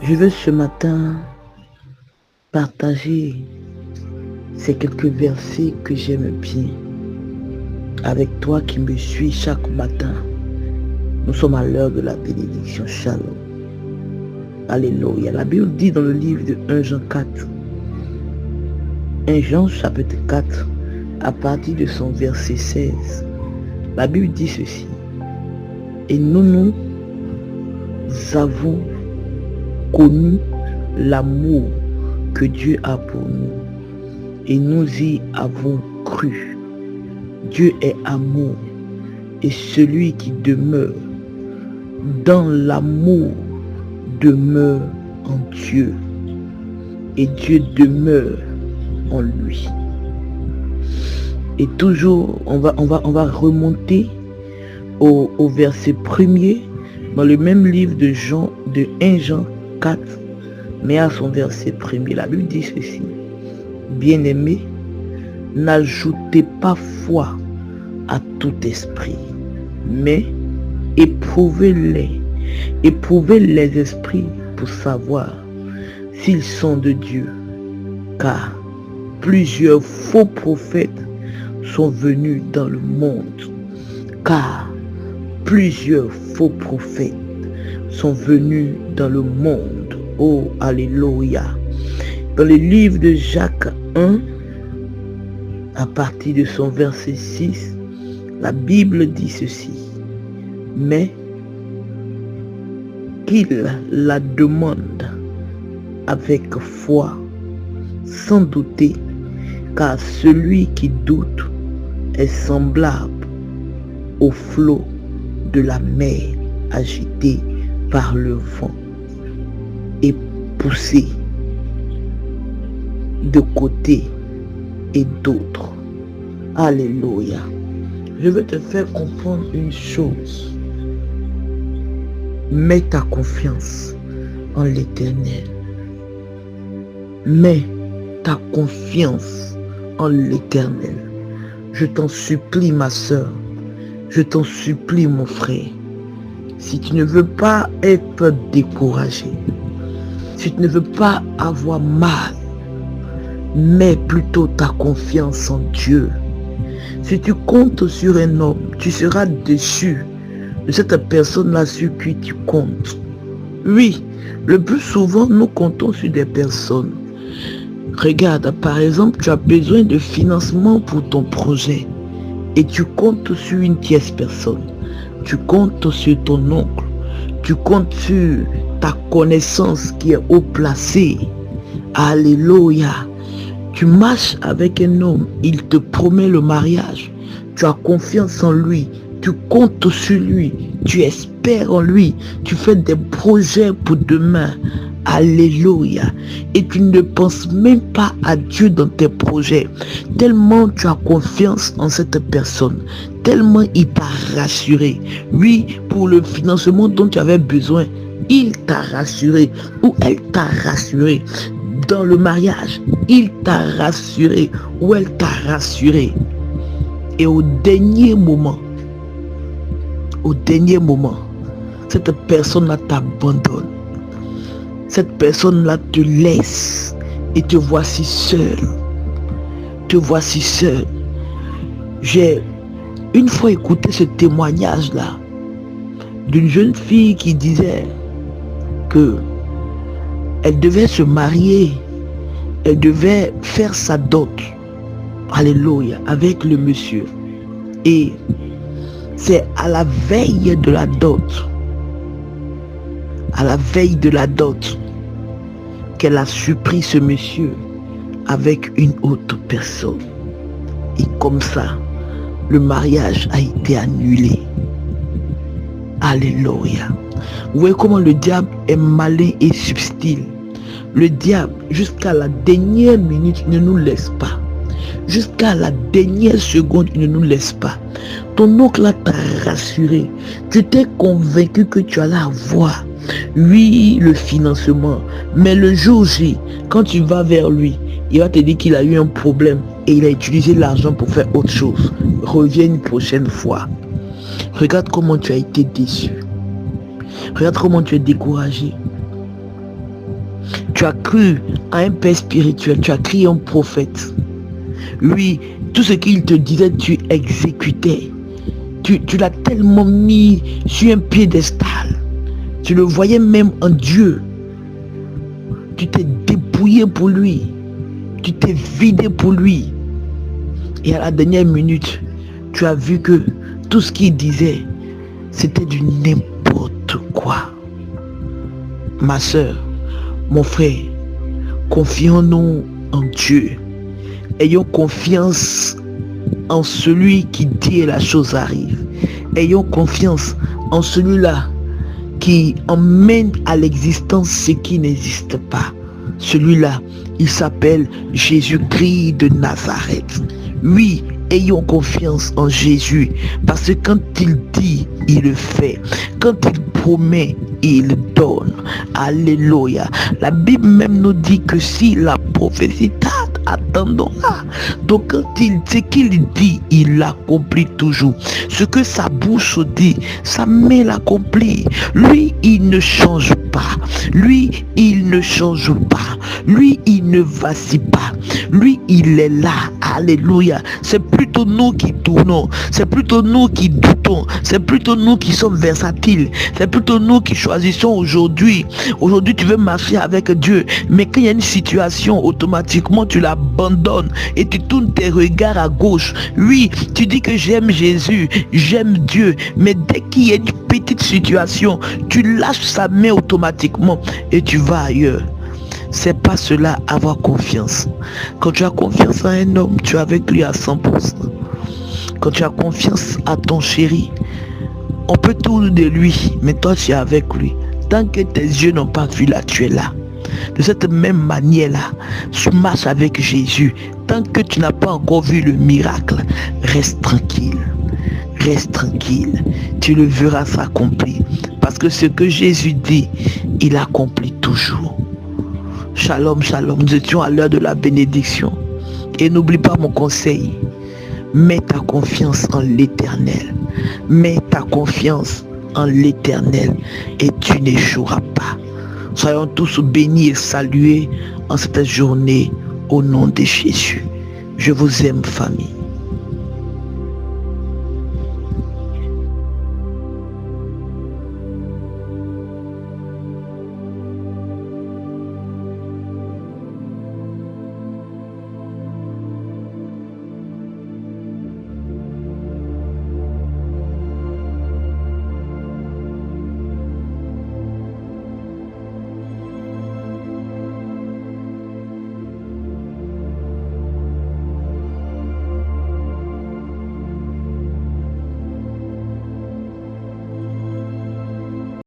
Je veux ce matin partager ces quelques versets que j'aime bien avec toi qui me suis chaque matin. Nous sommes à l'heure de la bénédiction. Shalom. Alléluia. La Bible dit dans le livre de 1 Jean 4, 1 Jean chapitre 4, à partir de son verset 16, la Bible dit ceci. Et nous avons connu l'amour que Dieu a pour nous et nous y avons cru. Dieu est amour et celui qui demeure dans l'amour demeure en Dieu et Dieu demeure en lui. Et toujours on va remonter au verset premier dans le même livre de 1 Jean 4, mais à son verset premier. La Bible dit ceci. Bien-aimés, n'ajoutez pas foi à tout esprit, mais éprouvez les esprits pour savoir s'ils sont de Dieu, car plusieurs faux prophètes sont venus dans le monde. Car plusieurs faux prophètes sont venus dans le monde. Oh, alléluia. Dans le livre de Jacques 1, à partir de son verset 6, la Bible dit ceci. Mais qu'il la demande avec foi, sans douter, car celui qui doute est semblable au flot de la mer agité par le vent et poussé de côté et d'autre. Alléluia. Je veux te faire comprendre une chose. Mets ta confiance en l'Éternel. Mets ta confiance en l'Éternel. Je t'en supplie, ma soeur. Je t'en supplie, mon frère. Si tu ne veux pas être découragé, si tu ne veux pas avoir mal, mets plutôt ta confiance en Dieu. Si tu comptes sur un homme, tu seras déçu de cette personne-là sur qui tu comptes. Oui, le plus souvent, nous comptons sur des personnes. Regarde, par exemple, tu as besoin de financement pour ton projet et tu comptes sur une tierce personne. Tu comptes sur ton oncle. Tu comptes sur ta connaissance qui est haut placée. Alléluia. Tu marches avec un homme, il te promet le mariage. Tu as confiance en lui. Tu comptes sur lui. Tu espères en lui. Tu fais des projets pour demain. Alléluia. Et tu ne penses même pas à Dieu dans tes projets. Tellement tu as confiance en cette personne. Tellement il t'a rassuré. Oui, pour le financement dont tu avais besoin, il t'a rassuré. Ou elle t'a rassuré. Dans le mariage, il t'a rassuré. Ou elle t'a rassuré. Et au dernier moment, cette personne-là t'abandonne. Cette personne-là te laisse et te voici seul. Te voici seul. J'ai une fois écouté ce témoignage-là d'une jeune fille qui disait que elle devait se marier, elle devait faire sa dot, alléluia, avec le monsieur. Et c'est à la veille de la dot, qu'elle a surpris ce monsieur avec une autre personne. Et comme ça, le mariage a été annulé. Alléluia. Vous voyez comment le diable est malin et subtil. Le diable, jusqu'à la dernière minute, ne nous laisse pas. Jusqu'à la dernière seconde, il ne nous laisse pas. Ton oncle t'a rassuré. Tu t'es convaincu que tu allais avoir, oui, le financement. Mais le jour J, quand tu vas vers lui, il va te dire qu'il a eu un problème et il a utilisé l'argent pour faire autre chose. Reviens une prochaine fois. Regarde comment tu as été déçu. Regarde comment tu es découragé. Tu as cru à un père spirituel, tu as cru à un prophète. Lui, tout ce qu'il te disait, tu exécutais. Tu l'as tellement mis sur un piédestal. Tu le voyais même en Dieu. Tu t'es dépouillé pour lui. Tu t'es vidé pour lui. Et à la dernière minute, tu as vu que tout ce qu'il disait, c'était du n'importe quoi. Ma soeur, mon frère, confions-nous en Dieu. Ayons confiance en celui qui dit et la chose arrive. Ayons confiance en celui-là qui emmène à l'existence ce qui n'existe pas. Celui-là, il s'appelle Jésus-Christ de Nazareth. Oui, ayons confiance en Jésus, parce que quand il dit, il le fait. Quand il promet, il donne. Alléluia. La Bible même nous dit que si la prophétie tarde, attendons-la. Donc quand ce qu'il dit, il l'accomplit toujours. Ce que sa bouche dit, sa main l'accomplit. Lui, il ne change pas. Lui, il ne change pas. Lui, il ne vacille pas. Lui, il est là. Alléluia. C'est plutôt nous qui tournons. C'est plutôt nous qui doutons. C'est plutôt nous qui sommes versatiles. C'est plutôt nous qui choisissons aujourd'hui. Aujourd'hui, tu veux marcher avec Dieu. Mais quand il y a une situation, automatiquement, tu l'abandonnes et tu tournes tes regards à gauche. Oui, tu dis que j'aime Jésus, j'aime Dieu. Mais dès qu'il y a une petite situation, tu lâches sa main automatiquement et tu vas ailleurs. C'est pas cela, avoir confiance. Quand tu as confiance à un homme, tu es avec lui à 100%. Quand tu as confiance à ton chéri, on peut tout de lui, mais toi tu es avec lui. Tant que tes yeux n'ont pas vu là, tu es là. De cette même manière-là, tu marches avec Jésus. Tant que tu n'as pas encore vu le miracle, reste tranquille. Reste tranquille. Tu le verras s'accomplir. Parce que ce que Jésus dit, il accomplit toujours. Shalom, shalom. Nous étions à l'heure de la bénédiction. Et n'oublie pas mon conseil. Mets ta confiance en l'Éternel. Mets ta confiance en l'Éternel et tu n'échoueras pas. Soyons tous bénis et salués en cette journée au nom de Jésus. Je vous aime, famille.